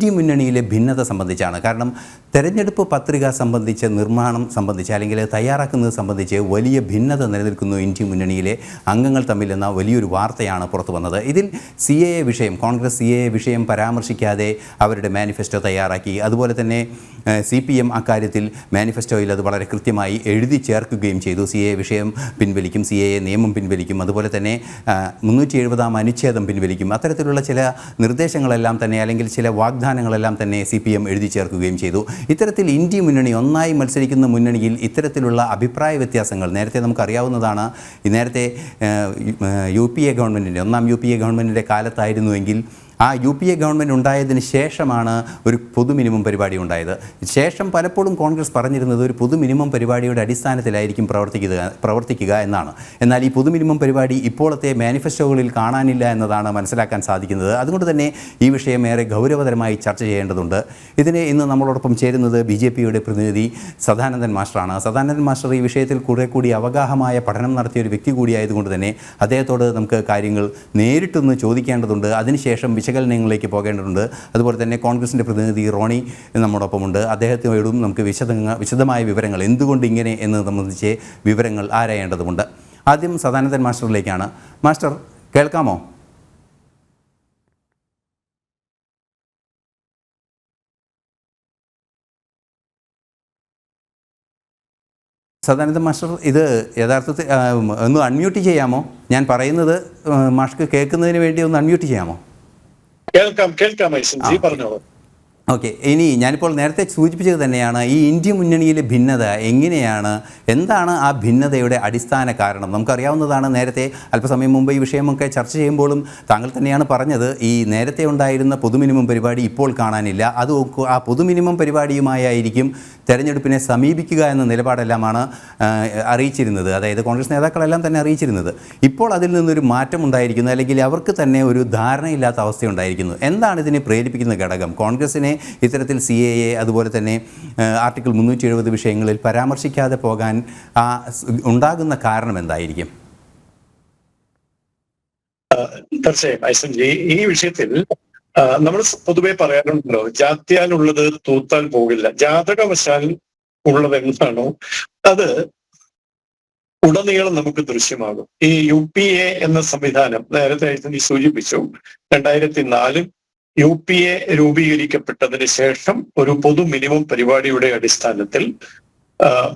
India മുന്നണിയിലെ ഭിന്നത സംബന്ധിച്ചാണ്. കാരണം തെരഞ്ഞെടുപ്പ് പത്രിക സംബന്ധിച്ച് നിർമ്മാണം സംബന്ധിച്ച് അല്ലെങ്കിൽ തയ്യാറാക്കുന്നത് സംബന്ധിച്ച് വലിയ ഭിന്നത നിലനിൽക്കുന്നു ഇന്ത്യ മുന്നണിയിലെ അംഗങ്ങൾ തമ്മിൽ എന്ന വലിയൊരു വാർത്തയാണ് പുറത്തു വന്നത്. ഇതിൽ CAA വിഷയം, കോൺഗ്രസ് CAA വിഷയം പരാമർശിക്കാതെ അവരുടെ മാനിഫെസ്റ്റോ തയ്യാറാക്കി. അതുപോലെ തന്നെ CPM അക്കാര്യത്തിൽ മാനിഫെസ്റ്റോയിൽ അത് വളരെ കൃത്യമായി എഴുതി ചേർക്കുകയും ചെയ്തു. CAA വിഷയം പിൻവലിക്കും, CAA നിയമം പിൻവലിക്കും, അതുപോലെ തന്നെ 370-ാം അനുച്ഛേദം പിൻവലിക്കും. അത്തരത്തിലുള്ള ചില നിർദ്ദേശങ്ങളെല്ലാം തന്നെ അല്ലെങ്കിൽ ചില വാഗ്ദാനങ്ങളെല്ലാം തന്നെ CPM എഴുതി ചേർക്കുകയും ചെയ്തു. ഇത്തരത്തിൽ ഇന്ത്യ മുന്നണി ഒന്നായി മത്സരിക്കുന്ന മുന്നണിയിൽ ഇത്തരത്തിലുള്ള അഭിപ്രായ വ്യത്യാസങ്ങൾ നേരത്തെ നമുക്കറിയാവുന്നതാണ്. നേരത്തെ UPA ഗവൺമെൻറ്റിൻ്റെ ഒന്നാം UPA ഗവൺമെൻറ്റിൻ്റെ കാലത്തായിരുന്നുവെങ്കിൽ ആ UPA ഗവൺമെൻറ് ഉണ്ടായതിന് ശേഷമാണ് ഒരു പൊതു മിനിമം പരിപാടി ഉണ്ടായത്. ശേഷം പലപ്പോഴും കോൺഗ്രസ് പറഞ്ഞിരുന്നത് ഒരു പൊതു മിനിമം പരിപാടിയുടെ അടിസ്ഥാനത്തിലായിരിക്കും പ്രവർത്തിക്കുക എന്നാണ്. എന്നാൽ ഈ പൊതു മിനിമം പരിപാടി ഇപ്പോഴത്തെ മാനിഫെസ്റ്റോകളിൽ കാണാനില്ല എന്നതാണ് മനസ്സിലാക്കാൻ സാധിക്കുന്നത്. അതുകൊണ്ട് തന്നെ ഈ വിഷയം ഏറെ ഗൗരവതരമായി ചർച്ച ചെയ്യേണ്ടതുണ്ട്. ഇതിന് ഇന്ന് നമ്മളോടൊപ്പം ചേരുന്നത് BJPയുടെ പ്രതിനിധി സദാനന്ദൻ മാസ്റ്ററാണ്. സദാനന്ദൻ മാസ്റ്റർ ഈ വിഷയത്തിൽ കുറെ കൂടി അവഗാഹമായ പഠനം നടത്തിയ ഒരു വ്യക്തി കൂടിയായതുകൊണ്ട് തന്നെ അദ്ദേഹത്തോട് നമുക്ക് കാര്യങ്ങൾ നേരിട്ടൊന്ന് ചോദിക്കേണ്ടതുണ്ട്. അതിനുശേഷം വിശകലനങ്ങളിലേക്ക് പോകേണ്ടതുണ്ട്. അതുപോലെ തന്നെ കോൺഗ്രസിൻ്റെ പ്രതിനിധി റോണി നമ്മോടൊപ്പമുണ്ട്. അദ്ദേഹത്തോടും നമുക്ക് വിശദമായ വിവരങ്ങൾ എന്തുകൊണ്ട് ഇങ്ങനെ എന്ന് സംബന്ധിച്ച് വിവരങ്ങൾ ആരായേണ്ടതുണ്ട്. ആദ്യം സദാനന്ദൻ മാസ്റ്ററിലേക്കാണ്. മാസ്റ്റർ കേൾക്കാമോ? സദാനന്ദൻ മാസ്റ്റർ, ഇത് യഥാർത്ഥത്തിൽ ഒന്ന് അൺമ്യൂട്ട് ചെയ്യാമോ? ഞാൻ പറയുന്നത് മാഷ്ക്ക് കേൾക്കുന്നതിന് വേണ്ടി ഒന്ന് അൺമ്യൂട്ട് ചെയ്യാമോ? കേൾക്കാം പറഞ്ഞോളൂ. ഓക്കെ. ഇനി ഞാനിപ്പോൾ നേരത്തെ സൂചിപ്പിച്ചത് തന്നെയാണ് ഈ ഇന്ത്യ മുന്നണിയിലെ ഭിന്നത എങ്ങനെയാണ്, എന്താണ് ആ ഭിന്നതയുടെ അടിസ്ഥാന കാരണം? നമുക്കറിയാവുന്നതാണ്, നേരത്തെ അല്പസമയം മുമ്പ് ഈ വിഷയമൊക്കെ ചർച്ച ചെയ്യുമ്പോഴും താങ്കൾ തന്നെയാണ് പറഞ്ഞത്, ഈ നേരത്തെ ഉണ്ടായിരുന്ന പൊതു മിനിമം പരിപാടി ഇപ്പോൾ കാണാനില്ല. അത് ആ പൊതു മിനിമം പരിപാടിയുമായിരിക്കും തെരഞ്ഞെടുപ്പിനെ സമീപിക്കുക എന്ന നിലപാടെല്ലാമാണ് അറിയിച്ചിരുന്നത്. അതായത് കോൺഗ്രസ് നേതാക്കളെല്ലാം തന്നെ അറിയിച്ചിരുന്നത്. ഇപ്പോൾ അതിൽ നിന്നൊരു മാറ്റം ഉണ്ടായിരിക്കുന്നു, അല്ലെങ്കിൽ അവർക്ക് തന്നെ ഒരു ധാരണയില്ലാത്ത അവസ്ഥയുണ്ടായിരിക്കുന്നു. എന്താണ് ഇതിനെ പ്രേരിപ്പിക്കുന്ന ഘടകം? കോൺഗ്രസിനെ ഇത്തരത്തിൽ CAA അതുപോലെ തന്നെ ആർട്ടിക്കിൾ 370 വിഷയങ്ങളിൽ പരാമർശിക്കാതെ പോകാൻ ഉണ്ടാകുന്ന കാരണം എന്തായിരിക്കും? തീർച്ചയായും ഈ വിഷയത്തിൽ നമ്മൾ പൊതുവെ പറയാറുണ്ടല്ലോ, ജാത്യാലുള്ളത് തൂത്താൽ പോകില്ല. ജാതകവശാൽ ഉള്ളത് എന്താണോ അത് ഉടനീളം നമുക്ക് ദൃശ്യമാകും. ഈ UPA എന്ന സംവിധാനം നേരത്തെ സൂചിപ്പിച്ചു. 2004 UPA രൂപീകരിക്കപ്പെട്ടതിന് ശേഷം ഒരു പൊതു മിനിമം പരിപാടിയുടെ അടിസ്ഥാനത്തിൽ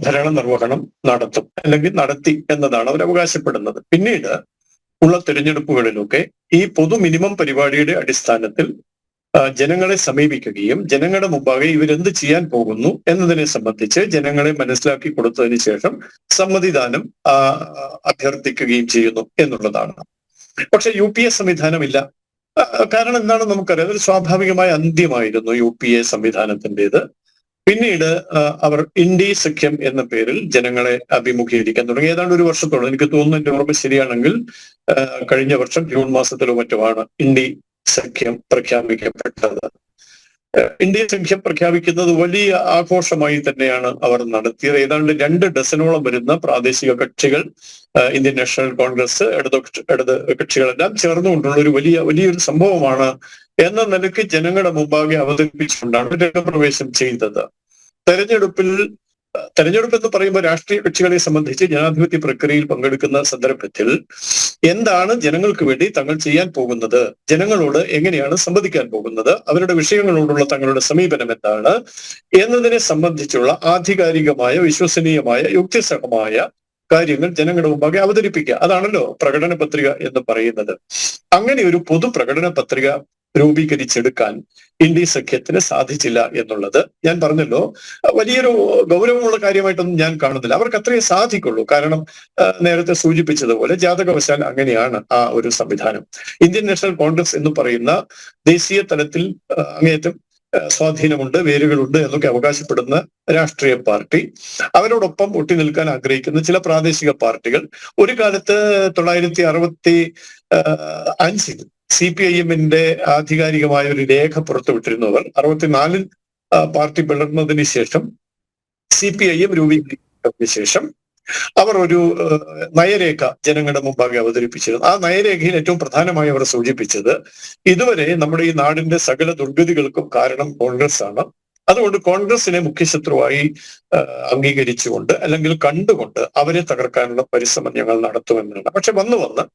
ഭരണ നിർവഹണം നടത്തും, അല്ലെങ്കിൽ നടത്തി എന്നതാണ് അവർ അവകാശപ്പെടുന്നത്. പിന്നീട് ഉള്ള തിരഞ്ഞെടുപ്പുകളിലൊക്കെ ഈ പൊതു മിനിമം പരിപാടിയുടെ അടിസ്ഥാനത്തിൽ ജനങ്ങളെ സമീപിക്കുകയും ജനങ്ങളുടെ മുമ്പാകെ ഇവരെന്ത് ചെയ്യാൻ പോകുന്നു എന്നതിനെ സംബന്ധിച്ച് ജനങ്ങളെ മനസ്സിലാക്കി കൊടുത്തതിന് ശേഷം സമ്മതിദാനം അഭ്യർത്ഥിക്കുകയും ചെയ്യുന്നു എന്നുള്ളതാണ്. പക്ഷെ UPA സംവിധാനമില്ല. കാരണം എന്താണെന്ന് നമുക്കറിയാം, അതൊരു സ്വാഭാവികമായ അന്ത്യമായിരുന്നു UPA സംവിധാനത്തിൻ്റെത്. പിന്നീട് അവർ ഇന്ത്യ സഖ്യം എന്ന പേരിൽ ജനങ്ങളെ അഭിമുഖീകരിക്കാൻ തുടങ്ങി. ഏതാണ്ട് ഒരു വർഷത്തോളം, എനിക്ക് തോന്നുന്നു, എന്റെ ഓർമ്മ ശരിയാണെങ്കിൽ കഴിഞ്ഞ വർഷം ജൂൺ മാസത്തിലോ മറ്റുമാണ് ഇന്ത്യ സഖ്യം പ്രഖ്യാപിക്കപ്പെട്ടത്. ഇന്ത്യ സഖ്യം പ്രഖ്യാപിക്കുന്നത് വലിയ ആഘോഷമായി തന്നെയാണ് അവർ നടത്തിയത്. ഏതാണ്ട് 2 ഡസനോളം വരുന്ന പ്രാദേശിക കക്ഷികൾ, ഇന്ത്യൻ നാഷണൽ കോൺഗ്രസ്, ഇടത് കക്ഷികളെല്ലാം ചേർന്നുകൊണ്ടുള്ള ഒരു വലിയൊരു സംഭവമാണ് എന്ന നിലയ്ക്ക് ജനങ്ങളുടെ മുമ്പാകെ അവതരിപ്പിച്ചുകൊണ്ടാണ് രംഗപ്രവേശം ചെയ്തത്. തെരഞ്ഞെടുപ്പ് എന്ന് പറയുമ്പോൾ രാഷ്ട്രീയ കക്ഷികളെ സംബന്ധിച്ച് ജനാധിപത്യ പ്രക്രിയയിൽ പങ്കെടുക്കുന്ന സന്ദർഭത്തിൽ എന്താണ് ജനങ്ങൾക്ക് വേണ്ടി തങ്ങൾ ചെയ്യാൻ പോകുന്നത്, ജനങ്ങളോട് എങ്ങനെയാണ് സംവദിക്കാൻ പോകുന്നത്, അവരുടെ വിഷയങ്ങളോടുള്ള തങ്ങളുടെ സമീപനം എന്താണ് എന്നതിനെ സംബന്ധിച്ചുള്ള ആധികാരികമായ, വിശ്വസനീയമായ, യുക്തിസഹമായ കാര്യങ്ങൾ ജനങ്ങളുടെ മുമ്പാകെ അവതരിപ്പിക്കുക. അതാണല്ലോ പ്രകടന പത്രിക എന്ന് പറയുന്നത്. അങ്ങനെ ഒരു പൊതു പ്രകടന പത്രിക രൂപീകരിച്ചെടുക്കാൻ ഇന്ത്യ സഖ്യത്തിന് സാധിച്ചില്ല എന്നുള്ളത് ഞാൻ പറഞ്ഞല്ലോ, വലിയൊരു ഗൗരവമുള്ള കാര്യമായിട്ടൊന്നും ഞാൻ കാണുന്നില്ല. അവർക്ക് അത്രയേ സാധിക്കുള്ളൂ. കാരണം നേരത്തെ സൂചിപ്പിച്ചതുപോലെ ജാതകവശാൽ അങ്ങനെയാണ് ആ ഒരു സംവിധാനം. ഇന്ത്യൻ നാഷണൽ കോൺഗ്രസ് എന്ന് പറയുന്ന ദേശീയ തലത്തിൽ അങ്ങേയറ്റം സ്വാധീനമുണ്ട്, വേരുകളുണ്ട് എന്നൊക്കെ അവകാശപ്പെടുന്ന രാഷ്ട്രീയ പാർട്ടി, അവരോടൊപ്പം ഒട്ടി നിൽക്കാൻ ആഗ്രഹിക്കുന്ന ചില പ്രാദേശിക പാർട്ടികൾ, ഒരു കാലത്ത് 1965 CPIM-ന്റെ ആധികാരികമായ ഒരു രേഖ പുറത്തുവിട്ടിരുന്നവർ 64 പാർട്ടി പിളർന്നതിന് ശേഷം CPIM രൂപീകരിച്ചതിന് ശേഷം അവർ ഒരു നയരേഖ ജനങ്ങളുടെ മുമ്പാകെ അവതരിപ്പിച്ചിരുന്നു. ആ നയരേഖയിൽ ഏറ്റവും പ്രധാനമായി അവർ സൂചിപ്പിച്ചത് ഇതുവരെ നമ്മുടെ ഈ നാടിന്റെ സകല ദുർഗതികൾക്കും കാരണം കോൺഗ്രസ് ആണ്. അതുകൊണ്ട് കോൺഗ്രസിനെ മുഖ്യശത്രുവായി അംഗീകരിച്ചുകൊണ്ട് അല്ലെങ്കിൽ കണ്ടുകൊണ്ട് അവരെ തകർക്കാനുള്ള പരിശ്രമം ഞങ്ങൾ നടത്തുമെന്നാണ്. പക്ഷെ വന്ന്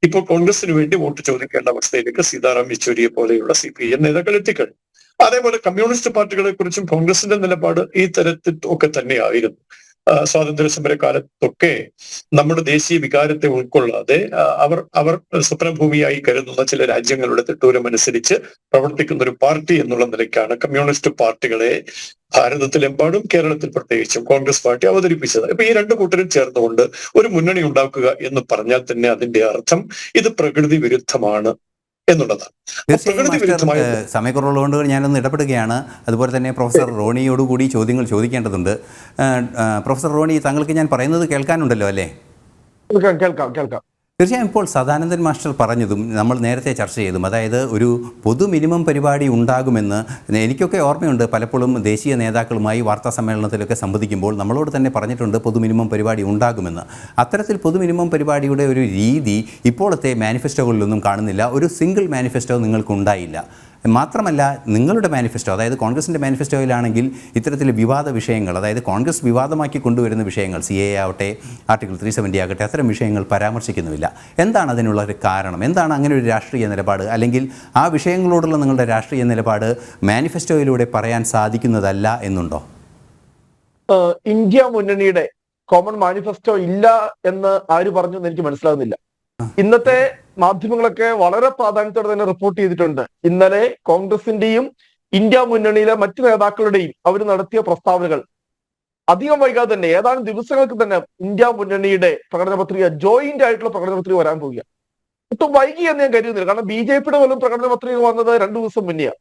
ഇപ്പോൾ കോൺഗ്രസിന് വേണ്ടി വോട്ട് ചോദിക്കേണ്ട അവസ്ഥയിലേക്ക് സീതാറാം യെച്ചൂരിയെ പോലെയുള്ള CPIM നേതാക്കൾ എത്തിക്കഴിഞ്ഞു. അതേപോലെ കമ്മ്യൂണിസ്റ്റ് പാർട്ടികളെ കുറിച്ചും കോൺഗ്രസിന്റെ നിലപാട് ഈ തരത്തിൽ ഒക്കെ തന്നെയായിരുന്നു. സ്വാതന്ത്ര്യ സമര കാലത്തൊക്കെ നമ്മുടെ ദേശീയ വികാരത്തെ ഉൾക്കൊള്ളാതെ അവർ സ്വപ്നഭൂമിയായി കരുതുന്ന ചില രാജ്യങ്ങളുടെ തിട്ടൂരമനുസരിച്ച് പ്രവർത്തിക്കുന്ന ഒരു പാർട്ടി എന്നുള്ള നിലയ്ക്കാണ് കമ്മ്യൂണിസ്റ്റ് പാർട്ടികളെ ഭാരതത്തിലെമ്പാടും കേരളത്തിൽ പ്രത്യേകിച്ചും കോൺഗ്രസ് പാർട്ടി അവതരിപ്പിച്ചത്. ഇപ്പൊ ഈ രണ്ടു കൂട്ടരും ചേർന്നുകൊണ്ട് ഒരു മുന്നണി ഉണ്ടാക്കുക എന്ന് പറഞ്ഞാൽ തന്നെ അതിന്റെ അർത്ഥം ഇത് പ്രകൃതി വിരുദ്ധമാണ് എന്നുള്ളതാണ്. തീർച്ചയായും മാസ്റ്റർ, സമയക്കുറവുള്ളതുകൊണ്ട് ഞാനൊന്ന് ഇടപെടുകയാണ്. അതുപോലെ തന്നെ പ്രൊഫസർ റോണിയോടുകൂടി ചോദ്യങ്ങൾ ചോദിക്കേണ്ടതുണ്ട്. പ്രൊഫസർ റോണി, താങ്കൾക്ക് ഞാൻ പറയുന്നത് കേൾക്കാനുണ്ടല്ലോ അല്ലേ? കേൾക്കാം. തീർച്ചയായും ഇപ്പോൾ സദാനന്ദൻ മാസ്റ്റർ പറഞ്ഞതും നമ്മൾ നേരത്തെ ചർച്ച ചെയ്തും, അതായത് ഒരു പൊതു മിനിമം പരിപാടി ഉണ്ടാകുമെന്ന് എനിക്കൊക്കെ ഓർമ്മയുണ്ട്. പലപ്പോഴും ദേശീയ നേതാക്കളുമായി വാർത്താ സമ്മേളനത്തിലൊക്കെ സംവദിക്കുമ്പോൾ നമ്മളോട് തന്നെ പറഞ്ഞിട്ടുണ്ട് പൊതു മിനിമം പരിപാടി ഉണ്ടാകുമെന്ന്. അത്തരത്തിൽ പൊതു മിനിമം പരിപാടിയുടെ ഒരു രീതി ഇപ്പോഴത്തെ മാനിഫെസ്റ്റോകളിലൊന്നും കാണുന്നില്ല. ഒരു സിംഗിൾ മാനിഫെസ്റ്റോ നിങ്ങൾക്കുണ്ടായില്ല. മാത്രമല്ല, നിങ്ങളുടെ മാനിഫെസ്റ്റോ, അതായത് കോൺഗ്രസിൻ്റെ മാനിഫെസ്റ്റോയിലാണെങ്കിൽ ഇത്തരത്തിൽ വിവാദ വിഷയങ്ങൾ, അതായത് കോൺഗ്രസ് വിവാദമാക്കി കൊണ്ടുവരുന്ന വിഷയങ്ങൾ, CAA ആവട്ടെ, ആർട്ടിക്കിൾ 370 ആകട്ടെ, അത്തരം വിഷയങ്ങൾ പരാമർശിക്കുന്നുമില്ല. എന്താണ് അതിനുള്ള ഒരു കാരണം? എന്താണ് അങ്ങനെ ഒരു രാഷ്ട്രീയ നിലപാട്, അല്ലെങ്കിൽ ആ വിഷയങ്ങളോടുള്ള നിങ്ങളുടെ രാഷ്ട്രീയ നിലപാട് മാനിഫെസ്റ്റോയിലൂടെ പറയാൻ സാധിക്കുന്നതല്ല എന്നുണ്ടോ? ഇന്ത്യ മുന്നണിയുടെ കോമൺ മാനിഫെസ്റ്റോ ഇല്ല എന്ന് ആര് പറഞ്ഞു എന്ന് എനിക്ക് മനസ്സിലാകുന്നില്ല. ഇന്നത്തെ മാധ്യമങ്ങളൊക്കെ വളരെ പ്രാധാന്യത്തോടെ തന്നെ റിപ്പോർട്ട് ചെയ്തിട്ടുണ്ട്. ഇന്നലെ കോൺഗ്രസിന്റെയും ഇന്ത്യ മുന്നണിയിലെ മറ്റു നേതാക്കളുടെയും അവർ നടത്തിയ പ്രസ്താവനകൾ അധികം വൈകാതെ തന്നെ ഏതാനും ദിവസങ്ങൾക്ക് തന്നെ ഇന്ത്യ മുന്നണിയുടെ പ്രകടന പത്രിക, ജോയിന്റ് ആയിട്ടുള്ള പ്രകടന പത്രിക വരാൻ പോവുക. ഒട്ടും വൈകി എന്ന് ഞാൻ കരുതുന്നില്ല. കാരണം BJPയുടെ പോലും പ്രകടന പത്രിക വന്നത് 2 ദിവസം മുന്നെയാണ്.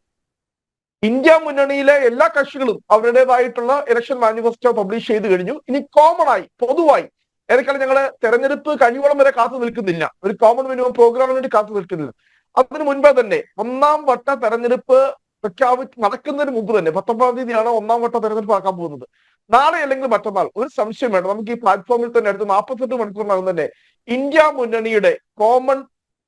ഇന്ത്യ മുന്നണിയിലെ എല്ലാ കക്ഷികളും അവരുടേതായിട്ടുള്ള ഇലക്ഷൻ മാനിഫെസ്റ്റോ പബ്ലിഷ് ചെയ്ത് കഴിഞ്ഞു. ഇനി കോമൺ ആയി പൊതുവായി ഏതൊക്കെയാണ് ഞങ്ങള് തെരഞ്ഞെടുപ്പ് കഴിയോളം വരെ കാത്തു നിൽക്കുന്നില്ല, ഒരു കോമൺ മിനിമം പ്രോഗ്രാമിന് വേണ്ടി കാത്തു നിൽക്കുന്നില്ല. അതിന് മുൻപേ തന്നെ 1ാം വട്ട തെരഞ്ഞെടുപ്പ് നടക്കുന്നതിന് മുമ്പ് തന്നെ 19-ാം തീയതിയാണ് 1ാം വട്ട തെരഞ്ഞെടുപ്പ് ആക്കാൻ പോകുന്നത്. നാളെ അല്ലെങ്കിൽ മറ്റന്നാൾ, ഒരു സംശയം വേണ്ട, നമുക്ക് ഈ പ്ലാറ്റ്ഫോമിൽ തന്നെ അടുത്ത് 48 മണിക്കൂറിനകം തന്നെ ഇന്ത്യ മുന്നണിയുടെ കോമൺ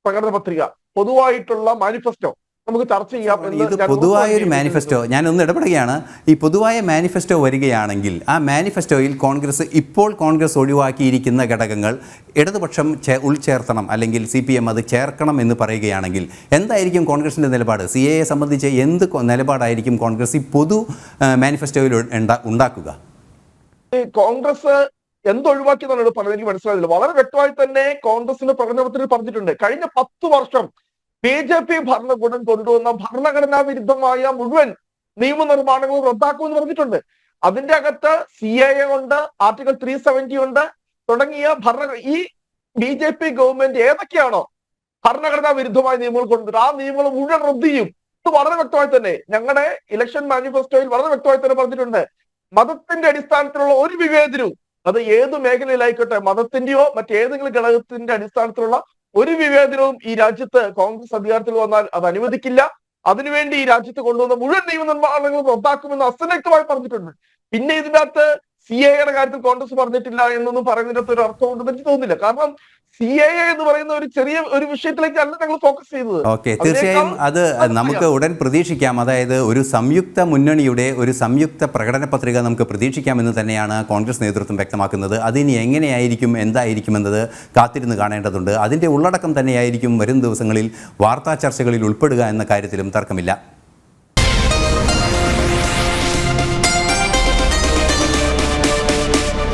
പ്രകടന പത്രിക, പൊതുവായിട്ടുള്ള മാനിഫെസ്റ്റോ നമുക്ക് ചർച്ച ചെയ്യാം. ഇത് പൊതുവായൊരു മാനിഫെസ്റ്റോ, ഞാനൊന്ന് ഇടപെടുകയാണ്. ഈ പൊതുവായ മാനിഫെസ്റ്റോ വരികയാണെങ്കിൽ ആ മാനിഫെസ്റ്റോയിൽ കോൺഗ്രസ് ഒഴിവാക്കിയിരിക്കുന്ന ഘടകങ്ങൾ ഇടതുപക്ഷം ഉൾച്ചേർത്തണം, അല്ലെങ്കിൽ CPM അത് ചേർക്കണം എന്ന് പറയുകയാണെങ്കിൽ എന്തായിരിക്കും കോൺഗ്രസിൻ്റെ നിലപാട്? CAA സംബന്ധിച്ച് എന്ത് നിലപാടായിരിക്കും കോൺഗ്രസ് ഈ പൊതു മാനിഫെസ്റ്റോയിൽ ഉണ്ടാക്കുക? കോൺഗ്രസ് എന്തൊഴിവാക്കിയെന്നാണ് പറഞ്ഞത് എനിക്ക് മനസ്സിലായില്ല. വളരെ വ്യക്തമായി തന്നെ കോൺഗ്രസിന്റെ പ്രകടനത്തിൽ പറഞ്ഞിട്ടുണ്ട്, കഴിഞ്ഞ 10 വർഷം BJP ഭരണകൂടം കൊണ്ടുവന്ന ഭരണഘടനാ വിരുദ്ധമായ മുഴുവൻ നിയമനിർമ്മാണങ്ങളും റദ്ദാക്കുമെന്ന് പറഞ്ഞിട്ടുണ്ട്. അതിന്റെ അകത്ത് CAA ഉണ്ട്, ആർട്ടിക്കിൾ 370 ഉണ്ട്, തുടങ്ങിയ ഈ BJP ഗവൺമെന്റ് ഏതൊക്കെയാണോ ഭരണഘടനാ വിരുദ്ധമായ നിയമങ്ങൾ കൊണ്ടുവരുന്നത് ആ നിയമങ്ങൾ മുഴുവൻ റദ്ദ് ചെയ്യും. ഇത് വളരെ വ്യക്തമായി തന്നെ ഞങ്ങളുടെ ഇലക്ഷൻ മാനിഫെസ്റ്റോയിൽ വളരെ വ്യക്തമായി തന്നെ പറഞ്ഞിട്ടുണ്ട്. മതത്തിന്റെ അടിസ്ഥാനത്തിലുള്ള ഒരു വിവേചനവും, അത് ഏത് മേഖലയിലായിക്കോട്ടെ, മതത്തിന്റെയോ മറ്റേതെങ്കിലും ഘടകത്തിന്റെ അടിസ്ഥാനത്തിലുള്ള ഒരു വിവേചനവും ഈ രാജ്യത്ത് കോൺഗ്രസ് അധികാരത്തിൽ വന്നാൽ അത് അനുവദിക്കില്ല. അതിനുവേണ്ടി ഈ രാജ്യത്ത് കൊണ്ടുവന്ന മുഴുവൻ നിയമനിർമ്മാണങ്ങളും റദ്ദാക്കുമെന്ന് അസന്നിഗ്ധമായി പറഞ്ഞിട്ടുണ്ട്. പിന്നെ ഇതിനകത്ത് CAA കാര്യത്തിൽ കോൺഗ്രസ് പറഞ്ഞിട്ടില്ല എന്നൊന്നും പറയുന്നതിനകത്ത് ഒരു അർത്ഥം ഉണ്ടെന്ന് എനിക്ക് തോന്നുന്നില്ല. കാരണം CAA എന്ന് പറയുന്ന ഒരു ചെറിയ ഒരു വിഷയത്തിലേക്കല്ല ഞങ്ങൾ ഫോക്കസ് ചെയ്തത്. ഓക്കെ, തീർച്ചയായും അത് നമുക്ക് ഉടൻ പ്രതീക്ഷിക്കാം. അതായത് ഒരു സംയുക്ത മുന്നണിയുടെ ഒരു സംയുക്ത പ്രകടന പത്രിക നമുക്ക് പ്രതീക്ഷിക്കാമെന്ന് തന്നെയാണ് കോൺഗ്രസ് നേതൃത്വം വ്യക്തമാക്കുന്നത്. അതിനി എങ്ങനെയായിരിക്കും, എന്തായിരിക്കും എന്നത് കാത്തിരുന്ന് കാണേണ്ടതുണ്ട്. അതിൻ്റെ ഉള്ളടക്കം തന്നെയായിരിക്കും വരും ദിവസങ്ങളിൽ വാർത്താ ചർച്ചകളിൽ ഉൾപ്പെടുക എന്ന കാര്യത്തിലും തർക്കമില്ല.